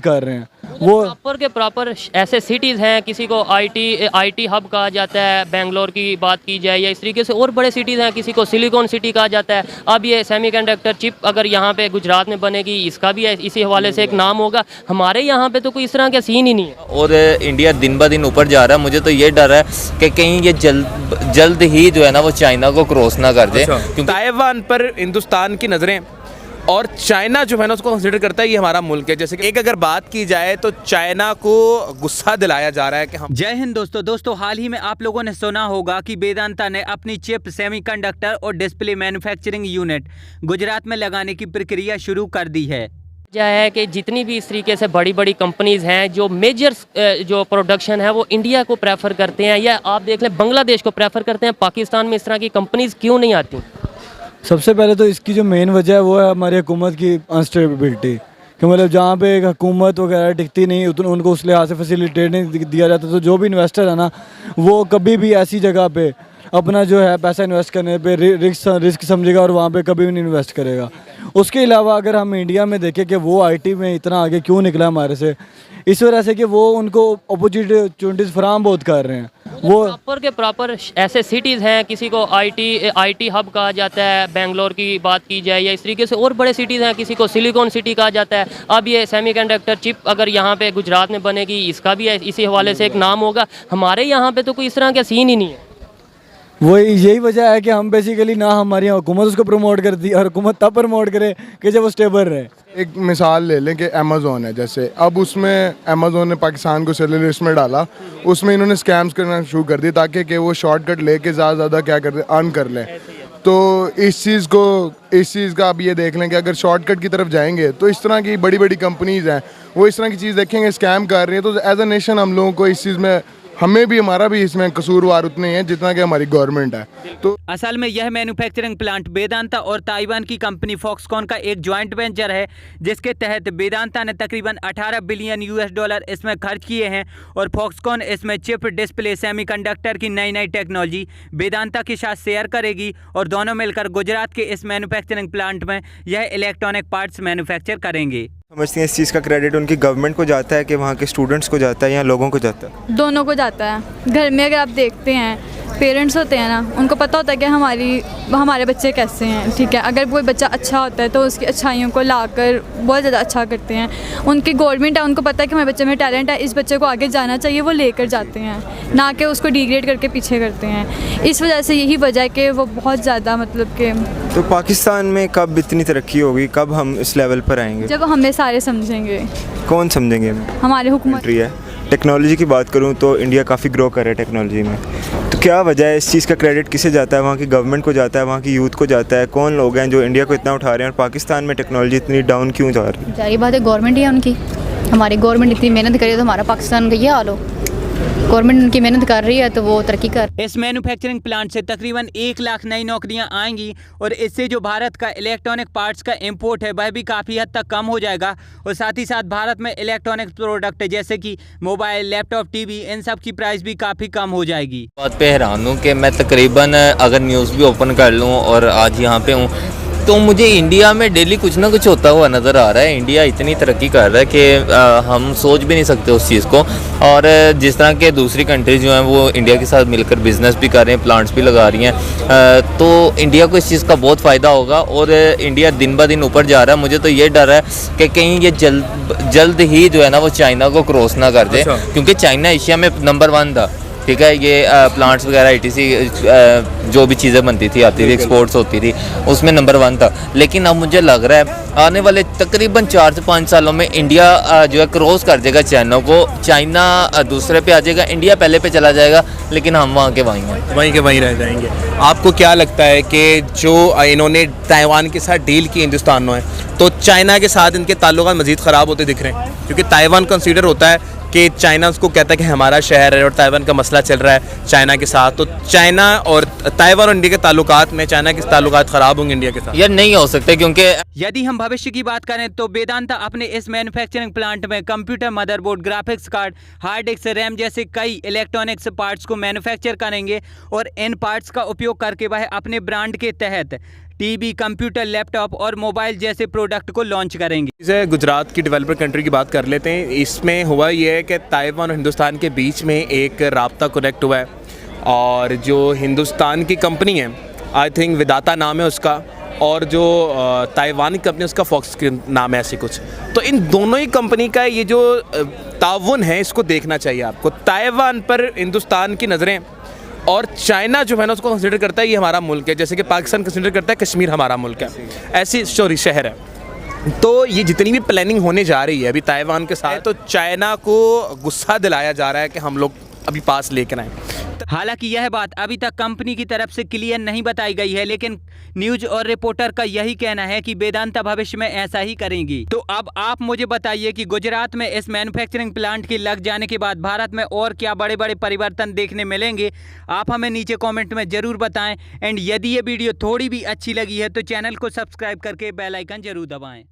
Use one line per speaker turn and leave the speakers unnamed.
कर रहे हैं। वो
प्रॉपर के प्रॉपर ऐसे सिटीज़ हैं, किसी को आईटी हब कहा जाता है, बेंगलोर की बात की जाए या इस तरीके से और बड़े सिटीज़ हैं, किसी को सिलिकॉन सिटी कहा जाता है। अब ये सेमीकंडक्टर चिप अगर यहाँ पे गुजरात में बनेगी, इसका भी इसी हवाले से एक नाम होगा। हमारे यहाँ पे तो कोई इस तरह का सीन ही नहीं है
और इंडिया दिन ब दिन ऊपर जा रहा है। मुझे तो ये डर है कि कहीं ये जल्द ही जो है ना वो चाइना को क्रॉस ना कर दे, क्योंकि
ताइवान पर हिंदुस्तान की नज़रें और चाइना जो है ना उसको कंसिडर करता है ये हमारा मुल्क है। जैसे कि एक अगर बात की जाए तो चाइना को गुस्सा दिलाया जा रहा है कि हम।
जय हिंद दोस्तों, हाल ही में आप लोगों ने सुना होगा कि वेदांता ने अपनी चिप, सेमीकंडक्टर और डिस्प्ले मैन्युफैक्चरिंग यूनिट गुजरात में लगाने की प्रक्रिया शुरू कर दी है।
है कि जितनी भी इस तरीके से बड़ी बड़ी कंपनीज़ हैं जो मेजर जो प्रोडक्शन है वो इंडिया को प्रेफर करते हैं, या आप देख लें बांग्लादेश को प्रेफर करते हैं। पाकिस्तान में इस तरह की कंपनीज़ क्यों नहीं आती?
सबसे पहले तो इसकी जो मेन वजह है वो है हमारी हुकूमत की अनस्टेबिलिटी, कि मतलब जहाँ पे एक हुकूमत वगैरह टिकती नहीं, उनको उस लिहाज से फैसिलिटेट नहीं दिया जाता, तो जो भी इन्वेस्टर है ना वो कभी भी ऐसी जगह पे अपना जो है पैसा इन्वेस्ट करने पे रिस्क समझेगा और वहाँ पे कभी भी नहीं इन्वेस्ट करेगा। उसके अलावा अगर हम इंडिया में देखें कि वो आईटी में इतना आगे क्यों निकला हमारे से, इस वजह से कि वो उनको अपॉर्चुनिटीज़ फराहम बहुत कर रहे हैं। वो
प्रॉपर के प्रॉपर ऐसे सिटीज़ हैं, किसी को आईटी हब कहा जाता है, बेंगलोर की बात की जाए या इस तरीके से और बड़े सिटीज़ हैं, किसी को सिलिकॉन सिटी कहा जाता है। अब ये सेमीकंडक्टर चिप अगर यहाँ पे गुजरात में बनेगी, इसका भी इसी हवाले से एक नाम होगा। हमारे यहाँ पे तो कोई इस तरह का सीन ही नहीं है।
वो यही वजह है कि हम बेसिकली ना हमारी हुकूमत उसको प्रमोट करती है, और हुकूमत तब प्रमोट करे कि जब वो स्टेबल रहे।
एक मिसाल ले लें कि अमेज़ोन है, जैसे अब उसमें अमेज़ोन ने पाकिस्तान को सेलर लिस्ट में डाला, उसमें इन्होंने स्कैम्स करना शुरू कर दिए ताकि कि वो शॉर्टकट लेके ज़्यादा क्या कर दे, अर्न कर लें। तो इस चीज़ का आप ये देख लें कि अगर शॉर्टकट की तरफ जाएंगे तो इस तरह की बड़ी बड़ी कंपनीज़ हैं वो इस तरह की चीज़ देखेंगे, स्कैम कर रही है, तो एज अ नेशन हम लोगों को इस चीज़ में हमारा भी इसमें कसूरवार उतने ही है जितना कि हमारी गवर्नमेंट है। तो
असल में यह मैन्युफैक्चरिंग प्लांट वेदांता और ताइवान की कंपनी फॉक्सकॉन का एक जॉइंट वेंचर है, जिसके तहत वेदांता ने तकरीबन 18 बिलियन US$ इसमें खर्च किए हैं और फॉक्सकॉन इसमें चिप, डिस्प्ले, सेमीकंडक्टर की नई टेक्नोलॉजी वेदांता के साथ शेयर करेगी और दोनों मिलकर गुजरात के इस मैन्युफैक्चरिंग प्लांट में यह इलेक्ट्रॉनिक पार्ट्स मैन्युफैक्चर करेंगे।
समझती हैं इस चीज़ का क्रेडिट उनकी गवर्नमेंट को जाता है कि वहाँ के स्टूडेंट्स को जाता है या लोगों को जाता है?
दोनों को जाता है। घर में अगर आप देखते हैं पेरेंट्स होते हैं ना, उनको पता होता है कि हमारे बच्चे कैसे हैं, ठीक है। अगर कोई बच्चा अच्छा होता है तो उसकी अच्छाइयों को लाकर बहुत ज़्यादा अच्छा करते हैं। उनकी गवर्नमेंट है, उनको पता है कि हमारे बच्चे में टैलेंट है, इस बच्चे को आगे जाना चाहिए, वो लेकर जाते हैं, ना कि उसको डिग्रेड करके पीछे करते हैं। इस वजह से यही वजह है कि वो बहुत ज़्यादा मतलब कि।
तो पाकिस्तान में कब इतनी तरक्की होगी, कब हम इस लेवल पर आएंगे?
जब हमें सारे समझेंगे।
कौन समझेंगे हमें?
हमारे हुकूमत
है। टेक्नोलॉजी की बात करूं तो इंडिया काफ़ी ग्रो कर रहा है टेक्नोलॉजी में, तो क्या वजह है, इस चीज़ का क्रेडिट किसे जाता है? वहाँ की गवर्नमेंट को जाता है, वहाँ की यूथ को जाता है? कौन लोग हैं जो इंडिया को इतना उठा रहे हैं और पाकिस्तान में टेक्नोलॉजी इतनी डाउन क्यों जा रही है?
जाहिर बात है गवर्नमेंट ही है उनकी। हमारी गवर्नमेंट इतनी मेहनत करे तो हमारा पाकिस्तान का ये हाल हो। गवर्नमेंट उनकी मेहनत कर रही है तो वो तरक्की कर।
इस मैन्युफैक्चरिंग प्लांट से तकरीबन 1 लाख नई नौकरियां आएंगी और इससे जो भारत का इलेक्ट्रॉनिक पार्ट्स का इंपोर्ट है वह भी काफ़ी हद तक कम हो जाएगा और साथ ही साथ भारत में इलेक्ट्रॉनिक प्रोडक्ट जैसे कि मोबाइल, लैपटॉप, टीवी, इन सब की प्राइस भी काफ़ी कम हो जाएगी।
बात पे हैरान हूँ कि मैं तकरीबन अगर न्यूज़ भी ओपन कर लूँ और आज यहाँ पे हूँ तो मुझे इंडिया में डेली कुछ ना कुछ होता हुआ नज़र आ रहा है। इंडिया इतनी तरक्की कर रहा है कि हम सोच भी नहीं सकते उस चीज़ को। और जिस तरह के दूसरी कंट्रीज जो हैं वो इंडिया के साथ मिलकर बिज़नेस भी कर रहे हैं, प्लांट्स भी लगा रही हैं, तो इंडिया को इस चीज़ का बहुत फ़ायदा होगा और इंडिया दिन ब दिन ऊपर जा रहा है। मुझे तो ये डर है कि कहीं ये जल्द ही जो है ना वो चाइना को क्रॉस ना कर दे, क्योंकि चाइना एशिया में नंबर 1 था, ठीक है। ये प्लांट्स वगैरह ETC जो भी चीज़ें बनती थी, आती थी, एक्सपोर्ट्स होती थी, उसमें नंबर 1 था। लेकिन अब मुझे लग रहा है आने वाले तकरीबन 4 से 5 सालों में इंडिया जो है क्रॉस कर देगा चाइना को। चाइना दूसरे पे आ जाएगा, इंडिया पहले पे चला जाएगा, लेकिन हम वहाँ के वहीं हैं,
वहीं के वहीं रह जाएंगे। आपको क्या लगता है कि जो इन्होंने ताइवान के साथ डील की हिंदुस्तान ने, तो चाइना के साथ इनके ताल्लुकात मज़ीद ख़राब होते दिख रहे हैं? क्योंकि ताइवान कंसीडर होता है कि चाइना उसको कहता है कि हमारा शहर है और ताइवान का मसला चल रहा है चाइना के साथ, तो चाइना और ताइवान और इंडिया के ताल्लुकात में चाइना के ताल्लुकात ख़राब होंगे इंडिया के साथ?
यार नहीं हो सकते, क्योंकि
यदि हम भविष्य की बात करें तो वेदांता अपने इस मैन्युफैक्चरिंग प्लांट में computer, motherboard, graphics card, hard disk, RAM जैसे कई इलेक्ट्रॉनिक्स पार्ट्स को मैन्युफैक्चर करेंगे और इन पार्ट्स का उपयोग करके वह अपने ब्रांड के तहत टीवी, कंप्यूटर, लैपटॉप और मोबाइल जैसे प्रोडक्ट को लॉन्च करेंगे।
इसे गुजरात की डेवलपर कंट्री की बात कर लेते हैं। इसमें हुआ ये है कि ताइवान और हिंदुस्तान के बीच में एक राब्ता कनेक्ट हुआ है और जो हिंदुस्तान की कंपनी है, आई थिंक वेदांता नाम है उसका, और जो ताइवान की कंपनी उसका फॉक्स नाम है, ऐसी कुछ। तो इन दोनों ही कंपनी का ये जो ताउन है इसको देखना चाहिए आपको। ताइवान पर हिंदुस्तान की नज़रें और चाइना जो है ना उसको कंसिडर करता है ये हमारा मुल्क है, जैसे कि पाकिस्तान कंसिडर करता है कश्मीर हमारा मुल्क है, ऐसी शहर है। तो ये जितनी भी प्लानिंग होने जा रही है अभी ताइवान के साथ, तो चाइना को गुस्सा दिलाया जा रहा है कि हम लोग अभी पास लेकर आए।
हालांकि यह बात अभी तक कंपनी की तरफ से क्लियर नहीं बताई गई है, लेकिन न्यूज और रिपोर्टर का यही कहना है कि वेदांता भविष्य में ऐसा ही करेंगी। तो अब आप मुझे बताइए कि गुजरात में इस मैन्युफैक्चरिंग प्लांट के लग जाने के बाद भारत में और क्या बड़े बड़े परिवर्तन देखने मिलेंगे। आप हमें नीचे कमेंट में ज़रूर बताएं। एंड यदि ये वीडियो थोड़ी भी अच्छी लगी है तो चैनल को सब्सक्राइब करके बेल आइकन जरूर दबाएं।